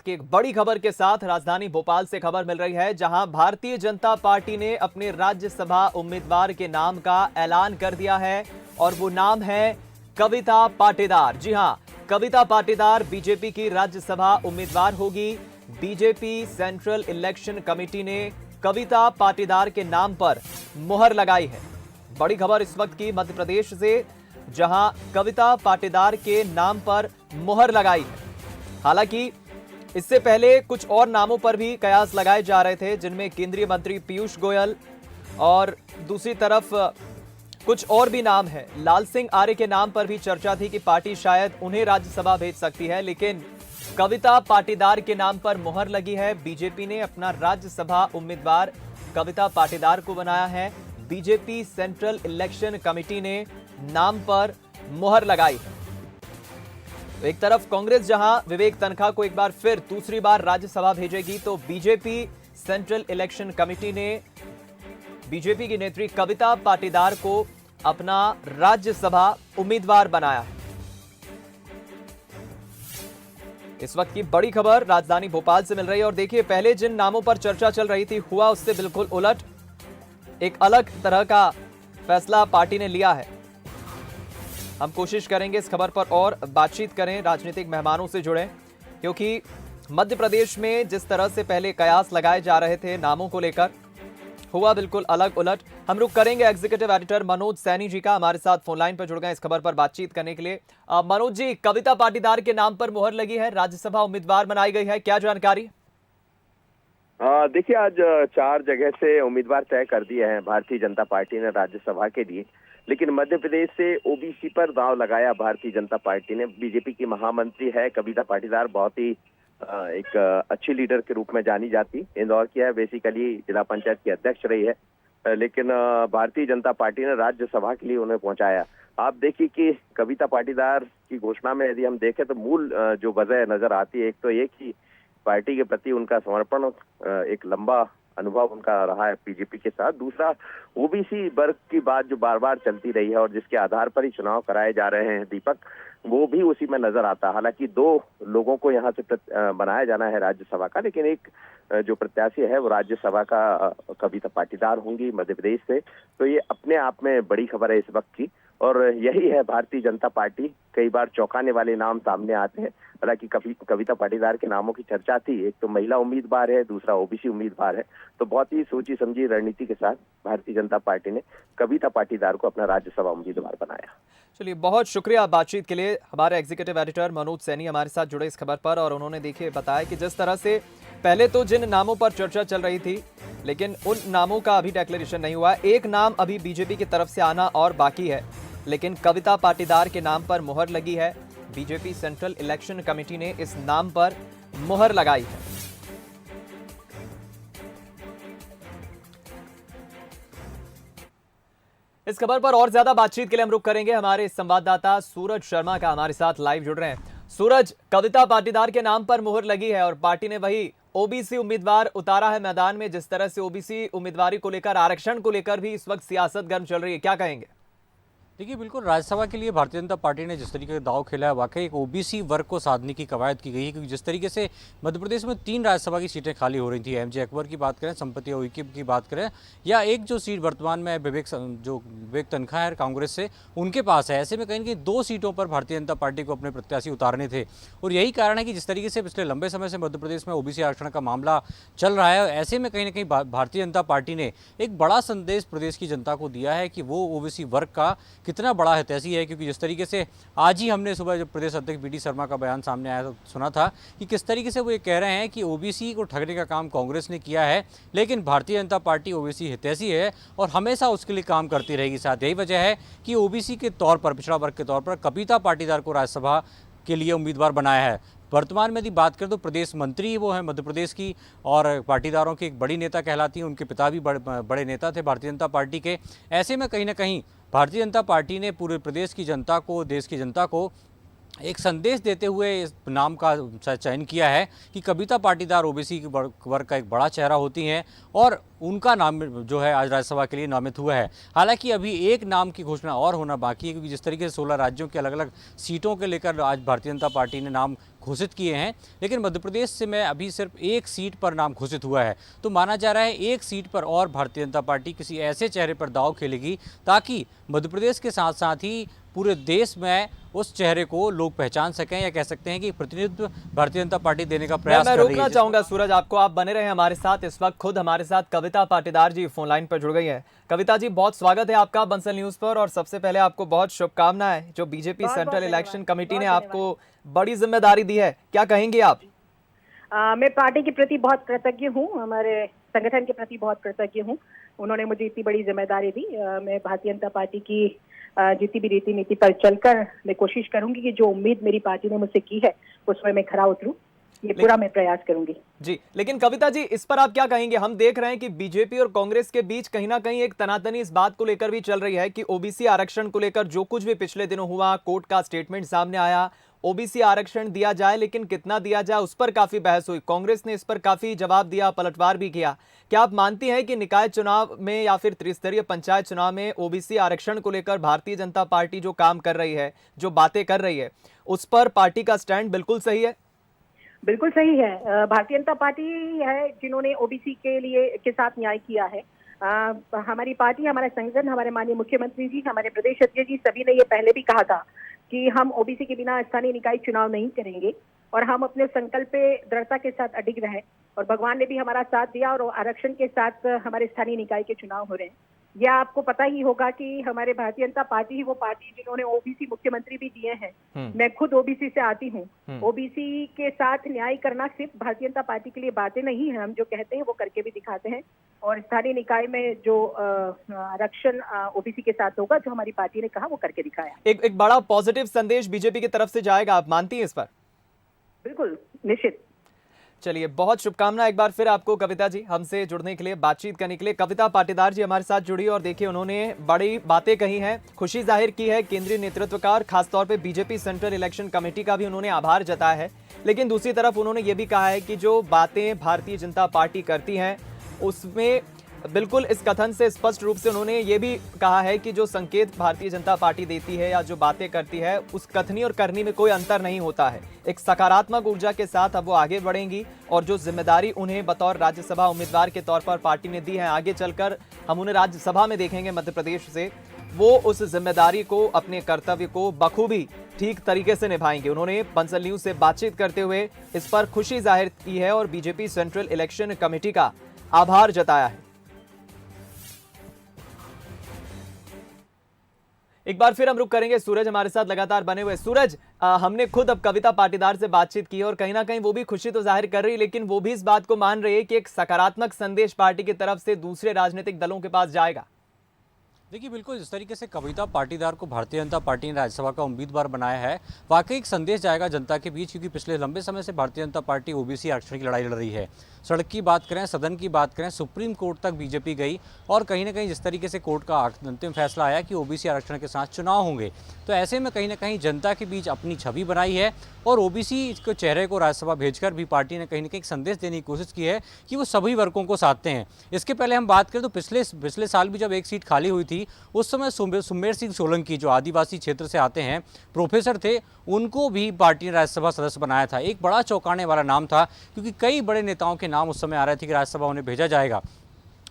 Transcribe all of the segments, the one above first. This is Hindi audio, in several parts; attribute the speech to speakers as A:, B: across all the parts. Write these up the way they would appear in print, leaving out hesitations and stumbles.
A: की एक बड़ी खबर के साथ राजधानी भोपाल से खबर मिल रही है, जहां भारतीय जनता पार्टी ने अपने राज्यसभा उम्मीदवार के नाम का ऐलान कर दिया है और वो नाम है कविता पाटीदार। जी हां, कविता पाटीदार बीजेपी की राज्यसभा उम्मीदवार होगी। बीजेपी सेंट्रल इलेक्शन कमेटी ने कविता पाटीदार के नाम पर मुहर लगाई है। बड़ी खबर इस वक्त की मध्य प्रदेश से, जहां कविता पाटीदार के नाम पर मुहर लगाई है। हालांकि इससे पहले कुछ और नामों पर भी कयास लगाए जा रहे थे, जिनमें केंद्रीय मंत्री पीयूष गोयल और दूसरी तरफ कुछ और भी नाम है। लाल सिंह आर्य के नाम पर भी चर्चा थी कि पार्टी शायद उन्हें राज्यसभा भेज सकती है, लेकिन कविता पाटीदार के नाम पर मुहर लगी है। बीजेपी ने अपना राज्यसभा उम्मीदवार कविता पाटीदार को बनाया है। बीजेपी सेंट्रल इलेक्शन कमेटी ने नाम पर मुहर लगाई है। तो एक तरफ कांग्रेस जहां विवेक तनखा को एक बार फिर दूसरी बार राज्यसभा भेजेगी, तो बीजेपी सेंट्रल इलेक्शन कमेटी ने बीजेपी की नेत्री कविता पाटीदार को अपना राज्यसभा उम्मीदवार बनाया है। इस वक्त की बड़ी खबर राजधानी भोपाल से मिल रही है और देखिए, पहले जिन नामों पर चर्चा चल रही थी, हुआ उससे बिल्कुल उलट। एक अलग तरह का फैसला पार्टी ने लिया है। हम कोशिश करेंगे इस खबर पर और बातचीत करें, राजनीतिक मेहमानों से जुड़ें, क्योंकि मध्य प्रदेश में जिस तरह से पहले कयास लगाए जा रहे थे नामों को लेकर, हुआ बिल्कुल अलग उलट। हम रुक करेंगे एग्जीक्यूटिव एडिटर मनोज सैनी जी का, हमारे साथ फोन लाइन पर जुड़ गए इस खबर पर बातचीत करने के लिए। मनोज जी, कविता पाटीदार के नाम पर मुहर लगी है, राज्यसभा उम्मीदवार बनाई गई है, क्या जानकारी?
B: देखिए, आज 4 जगह से उम्मीदवार तय कर दिए हैं भारतीय जनता पार्टी ने राज्यसभा के लिए, लेकिन मध्य प्रदेश से ओबीसी पर दांव लगाया भारतीय जनता पार्टी ने। बीजेपी की महामंत्री है कविता पाटीदार, बहुत ही एक अच्छी लीडर के रूप में जानी जाती। इंदौर की है, बेसिकली जिला पंचायत की अध्यक्ष रही है, लेकिन भारतीय जनता पार्टी ने राज्यसभा के लिए उन्हें पहुंचाया। आप देखिए कि कविता पाटीदार की घोषणा में यदि हम देखें तो मूल जो वजह नजर आती है, एक तो ये कि पार्टी के प्रति उनका समर्पण, एक लंबा अनुभव उनका रहा है बीजेपी के साथ। दूसरा, ओबीसी वर्ग की बात जो बार बार चलती रही है और जिसके आधार पर ही चुनाव कराए जा रहे हैं दीपक, वो भी उसी में नजर आता। हालांकि 2 लोगों को यहाँ से बनाया जाना है राज्यसभा का, लेकिन एक जो प्रत्याशी है वो राज्यसभा का कविता पाटीदार होंगी मध्य प्रदेश से। तो ये अपने आप में बड़ी खबर है इस वक्त की, और यही है भारतीय जनता पार्टी। कई बार चौंकाने वाले नाम सामने आते हैं। हालांकि कविता पाटीदार के नामों की चर्चा थी, एक तो महिला उम्मीदवार है, दूसरा ओबीसी उम्मीदवार है। तो बहुत ही सोची समझी रणनीति के साथ भारतीय जनता पार्टी ने कविता पाटीदार को अपना राज्यसभा उम्मीदवार बनाया।
A: चलिए, बहुत शुक्रिया बातचीत के लिए। हमारे एग्जीक्यूटिव एडिटर मनोज सैनी हमारे साथ जुड़े इस खबर पर, और उन्होंने देखिए बताया कि जिस तरह से पहले तो जिन नामों पर चर्चा चल रही थी, लेकिन उन नामों का अभी डिक्लेरेशन नहीं हुआ। एक नाम अभी बीजेपी की तरफ से आना और बाकी है, लेकिन कविता पाटीदार के नाम पर मुहर लगी है। बीजेपी सेंट्रल इलेक्शन कमेटी ने इस नाम पर मुहर लगाई है। इस खबर पर और ज्यादा बातचीत के लिए हम रुक करेंगे हमारे संवाददाता सूरज शर्मा का, हमारे साथ लाइव जुड़ रहे हैं। सूरज, कविता पाटीदार के नाम पर मुहर लगी है और पार्टी ने वही ओबीसी उम्मीदवार उतारा है मैदान में। जिस तरह से ओबीसी उम्मीदवारी को लेकर, आरक्षण को लेकर भी इस वक्त सियासत गर्म चल रही है, क्या कहेंगे?
C: देखिए, बिल्कुल राज्यसभा के लिए भारतीय जनता पार्टी ने जिस तरीके का दांव खेला है, वाकई एक ओबीसी वर्ग को साधने की कवायद की गई है। क्योंकि जिस तरीके से मध्य प्रदेश में 3 राज्यसभा की सीटें खाली हो रही थी, एमजे अकबर की बात करें, संपत्ति उइके की बात करें, या एक जो सीट वर्तमान में विवेक तनखा है कांग्रेस से, उनके पास है। ऐसे में कहीं ना कहीं 2 सीटों पर भारतीय जनता पार्टी को अपने प्रत्याशी उतारने थे। और यही कारण है कि जिस तरीके से पिछले लंबे समय से मध्य प्रदेश में ओबीसी आरक्षण का मामला चल रहा है, ऐसे में कहीं ना कहीं भारतीय जनता पार्टी ने एक बड़ा संदेश प्रदेश की जनता को दिया है कि वो ओबीसी वर्ग का कितना बड़ा है है। क्योंकि जिस तरीके से आज ही हमने सुबह जब प्रदेश अध्यक्ष बीडी शर्मा का बयान सामने आया तो सुना था कि किस तरीके से वो ये कह रहे हैं कि ओबीसी को ठगने का काम कांग्रेस ने किया है, लेकिन भारतीय जनता पार्टी ओबीसी हितैषी है और हमेशा उसके लिए काम करती रहेगी। साथ यही वजह है कि ओबीसी के तौर पर, पिछड़ा वर्ग के तौर पर कविता पाटीदार को राज्यसभा के लिए उम्मीदवार बनाया है। वर्तमान में यदि बात करें तो प्रदेश मंत्री वो है मध्य प्रदेश की, और पाटीदारों की एक बड़ी नेता कहलाती हैं। उनके पिता भी बड़े नेता थे भारतीय जनता पार्टी के। ऐसे में कहीं ना कहीं भारतीय जनता पार्टी ने पूरे प्रदेश की जनता को, देश की जनता को एक संदेश देते हुए इस नाम का चयन किया है कि कविता पाटीदार ओबीसी वर्ग का एक बड़ा चेहरा होती हैं और उनका नाम जो है आज राज्यसभा के लिए नामित हुआ है। हालांकि अभी एक नाम की घोषणा और होना बाकी है, क्योंकि जिस तरीके से 16 राज्यों के अलग अलग सीटों के लेकर आज भारतीय जनता पार्टी ने नाम घोषित किए हैं, लेकिन मध्य प्रदेश से में अभी सिर्फ एक सीट पर नाम घोषित हुआ है। तो माना जा रहा है एक सीट पर और भारतीय जनता पार्टी किसी ऐसे चेहरे पर दांव खेलेगी ताकि मध्य प्रदेश के साथ साथ ही पूरे देश में उस चेहरे को लोग पहचान सकें, या कह सकते हैं कि प्रतिनिधित्व भारतीय जनता पार्टी देने का प्रयास
A: मैं
C: कर रही है।
A: रोकना चाहूंगा सूरज आपको, आप बने रहे हमारे साथ। इस वक्त खुद हमारे साथ कविता पाटीदार जी फोन लाइन पर जुड़ गई है। कविता जी, बहुत स्वागत है आपका बंसल न्यूज पर, और सबसे पहले आपको बहुत शुभकामनाएं। जो बीजेपी सेंट्रल इलेक्शन कमेटी ने आपको बड़ी जिम्मेदारी दी है, क्या कहेंगे आप?
D: मैं पार्टी के प्रति बहुत कृतज्ञ हूँ, हमारे संगठन के प्रति बहुत कृतज्ञ हूँ। उन्होंने मुझे इतनी बड़ी जिम्मेदारी दी। मैं भारतीय जनता पार्टी की जितनी भी रीति नीति पर चलकर मैं कोशिश करूंगी कि जो उम्मीद मेरी पार्टी ने मुझसे की है उसमें मैं खरा उतरूं। ये पूरा मैं प्रयास करूंगी
A: जी। लेकिन कविता जी, इस पर आप क्या कहेंगे? हम देख रहे हैं कि बीजेपी और कांग्रेस के बीच कहीं ना कहीं एक तनातनी इस बात को लेकर भी चल रही है कि ओबीसी आरक्षण को लेकर जो कुछ भी पिछले दिनों हुआ, कोर्ट का स्टेटमेंट सामने आया, ओबीसी आरक्षण दिया जाए, लेकिन कितना दिया जाए उस पर काफी बहस हुई। कांग्रेस ने इस पर काफी जवाब दिया, पलटवार भी किया। क्या आप मानती हैं कि निकाय चुनाव में या फिर त्रिस्तरीय पंचायत चुनाव में ओबीसी आरक्षण को लेकर भारतीय जनता पार्टी जो काम कर रही है, जो बातें कर रही है, उस पर पार्टी का स्टैंड बिल्कुल सही है?
D: बिल्कुल सही है। भारतीय जनता पार्टी है जिन्होंने ओबीसी के साथ न्याय किया है। हमारी पार्टी, हमारा संगठन, हमारे माननीय मुख्यमंत्री जी, हमारे प्रदेश अध्यक्ष जी, सभी ने ये पहले भी कहा था कि हम ओबीसी के बिना स्थानीय निकाय चुनाव नहीं करेंगे, और हम अपने संकल्प पे दृढ़ता के साथ अडिग रहे, और भगवान ने भी हमारा साथ दिया और आरक्षण के साथ हमारे स्थानीय निकाय के चुनाव हो रहे हैं। यह आपको पता ही होगा कि हमारे भारतीय जनता पार्टी ही वो पार्टी जिन्होंने ओबीसी मुख्यमंत्री भी दिए हैं। मैं खुद ओबीसी से आती हूँ। ओबीसी के साथ न्याय करना सिर्फ भारतीय जनता पार्टी के लिए बातें नहीं है, हम जो कहते हैं वो करके भी दिखाते हैं। और स्थानीय निकाय में जो आरक्षण ओबीसी के साथ होगा, जो हमारी पार्टी ने कहा, वो करके दिखाया।
A: एक बड़ा पॉजिटिव संदेश बीजेपी की तरफ से जाएगा, आप मानती हैं इस पर?
D: बिल्कुल, निश्चित।
A: चलिए, बहुत शुभकामना एक बार फिर आपको कविता जी, हमसे जुड़ने के लिए, बातचीत करने के लिए। कविता पाटीदार जी हमारे साथ जुड़ी, और देखिए उन्होंने बड़ी बातें कही हैं, खुशी जाहिर की है केंद्रीय नेतृत्व का, और खासतौर पे बीजेपी सेंट्रल इलेक्शन कमेटी का भी उन्होंने आभार जताया है। लेकिन दूसरी तरफ उन्होंने ये भी कहा है कि जो बातें भारतीय जनता पार्टी करती हैं उसमें बिल्कुल इस कथन से स्पष्ट रूप से उन्होंने ये भी कहा है कि जो संकेत भारतीय जनता पार्टी देती है या जो बातें करती है, उस कथनी और करनी में कोई अंतर नहीं होता है। एक सकारात्मक ऊर्जा के साथ अब वो आगे बढ़ेंगी, और जो जिम्मेदारी उन्हें बतौर राज्यसभा उम्मीदवार के तौर पर पार्टी ने दी है, आगे चलकर हम उन्हें राज्यसभा में देखेंगे मध्य प्रदेश से, वो उस जिम्मेदारी को, अपने कर्तव्य को बखूबी ठीक तरीके से निभाएंगे। उन्होंने बंसल न्यूज से बातचीत करते हुए इस पर खुशी जाहिर की है और बीजेपी सेंट्रल इलेक्शन कमेटी का आभार जताया है। एक बार फिर हम रुक करेंगे, सूरज हमारे साथ लगातार बने हुए। सूरज, हमने खुद अब कविता पाटीदार से बातचीत की, और कहीं ना कहीं वो भी खुशी तो जाहिर कर रही, लेकिन वो भी इस बात को मान रही है कि एक सकारात्मक संदेश पार्टी की तरफ से दूसरे राजनीतिक दलों के पास जाएगा।
C: देखिए, बिल्कुल जिस तरीके से कविता पाटीदार को भारतीय जनता पार्टी ने राज्यसभा का उम्मीदवार बनाया है, वाकई एक संदेश जाएगा जनता के बीच, क्योंकि पिछले लंबे समय से भारतीय जनता पार्टी ओबीसी आरक्षण की लड़ाई लड़ रही है। सड़क की बात करें, सदन की बात करें, सुप्रीम कोर्ट तक बीजेपी गई, और कहीं ना कहीं जिस तरीके से कोर्ट का अंतिम फैसला आया कि ओबीसी आरक्षण के साथ चुनाव होंगे, तो ऐसे में कहीं ना कहीं जनता के बीच अपनी छवि बनाई है, और ओबीसी के चेहरे को राज्यसभा भेजकर भी पार्टी ने कहीं ना कहीं संदेश देने की कोशिश की है कि वो सभी वर्गों को साधते हैं। इसके पहले हम बात करें तो पिछले साल भी जब एक सीट खाली हुई थी, उस समय सुमेर सिंह सोलंकी, जो आदिवासी क्षेत्र से आते हैं, प्रोफेसर थे, उनको भी पार्टी ने राज्यसभा सदस्य बनाया था। एक बड़ा चौंकाने वाला नाम था, क्योंकि कई बड़े नेताओं के नाम उस समय आ रहे थे कि राज्यसभा उन्हें भेजा जाएगा,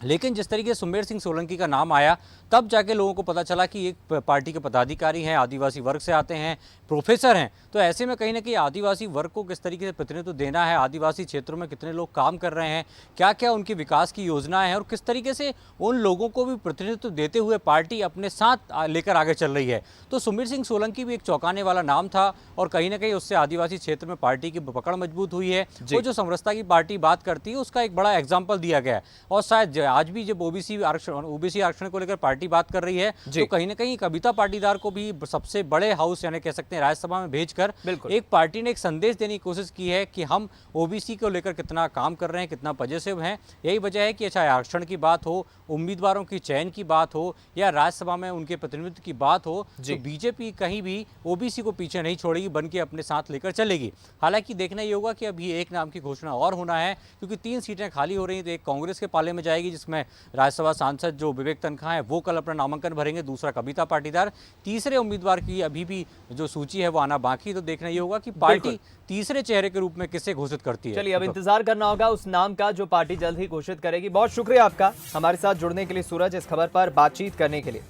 C: लेकिन जिस तरीके से सुमेर सिंह सोलंकी का नाम आया, तब जाके लोगों को पता चला कि एक पार्टी के पदाधिकारी हैं, आदिवासी वर्ग से आते हैं, प्रोफेसर हैं। तो ऐसे में कहीं ना कहीं आदिवासी वर्ग को किस तरीके से प्रतिनिधित्व देना है, आदिवासी क्षेत्रों में कितने लोग काम कर रहे हैं, क्या क्या उनकी विकास की योजनाएं हैं, और किस तरीके से उन लोगों को भी प्रतिनिधित्व देते हुए पार्टी अपने साथ लेकर आगे चल रही है। तो सुमेर सिंह सोलंकी भी एक चौंकाने वाला नाम था, और कहीं ना कहीं उससे आदिवासी क्षेत्र में पार्टी की पकड़ मजबूत हुई है। वो जो समरसता की पार्टी बात करती है, उसका एक बड़ा एग्जाम्पल दिया गया है। और शायद आज भी जब ओबीसी आरक्षण को लेकर पार्टी बात कर रही है, तो कहीं ना कहीं कविता पाटीदार को भी सबसे बड़े हाउस यानी कह सकते हैं राज्यसभा में भेजकर एक पार्टी ने एक संदेश देने की कोशिश की है कि हम ओबीसी को लेकर कितना काम कर रहे हैं, कितना पॉजिटिव हैं। यही वजह है कि चाहे आरक्षण की बात हो, उम्मीदवारों की चयन की बात हो, या राज्यसभा में उनके प्रतिनिधित्व की बात हो, तो बीजेपी कहीं भी ओबीसी को पीछे नहीं छोड़ेगी, बन के अपने साथ लेकर चलेगी। हालांकि देखना ये होगा कि अभी एक नाम की घोषणा और होना है, क्योंकि 3 सीटें खाली हो रही हैं। तो एक कांग्रेस के पाले में जाएगी, जिसमें राज्यसभा सांसद जो विवेक तनखा हैं वो कल अपना नामांकन भरेंगे, दूसरा कविता पाटीदार, तीसरे उम्मीदवार की अभी भी जो सूची है वो आना बाकी। तो देखना ये होगा कि पार्टी तीसरे चेहरे के रूप में किसे घोषित करती है।
A: चलिए अब इंतजार करना होगा उस नाम का जो पार्टी जल्द ही घोषित करेगी। बहुत शुक्रिया आपका हमारे साथ जुड़ने के लिए सूरज, इस खबर पर बातचीत करने के लिए।